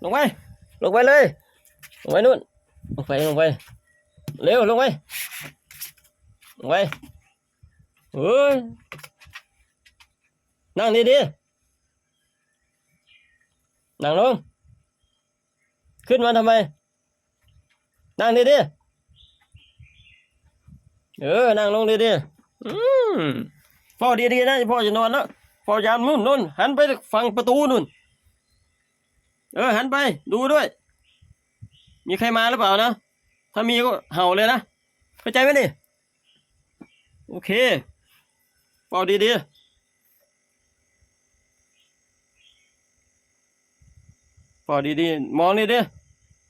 ลงไปลงไปเลยลงไปนู่นลงไปเร็วลงไปเฮ้ยนั่งดีๆนั่งลงขึ้นมาทำไมนั่งดีๆนั่งลงดีๆพ่อดีๆนะพ่อจะนอนแล้วพ่อยามนู่นหันไปฝั่งประตูนู่นหันไปดูด้วยมีใครมาหรือเปล่านะถ้ามีก็เห่าเลยนะเข้าใจไหมนี่โอเคเฝ้าดีๆเฝ้าดีๆมองนี่ดิ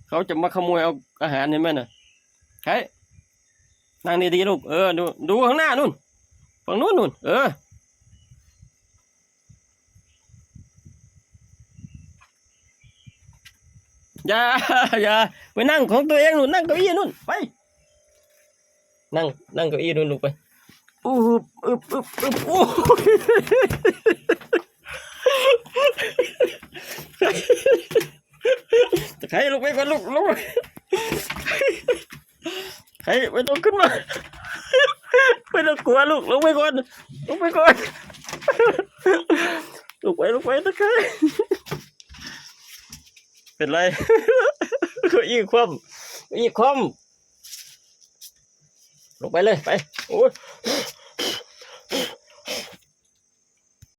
เขาจะมาขโมยเอาอาหารเห็นไหมน่ะใครนั่งดีๆลูกดูข้างหน้านู่นฝั่งนู้นอย่าไปนั่งของตัวเองนู่นนั่งเก้าอี้นู่นไปนั่งเก้าอี้นู่นลูกไปโอ้ใครลูกไปก่อนลูกใครไม่ต้องขึ้นมาไม่ต้องกลัวลูกลงไปก่อนลูกไปตะไคร้เป็นไรก็อีกคว่ำลงไปเลยไปโอ้ย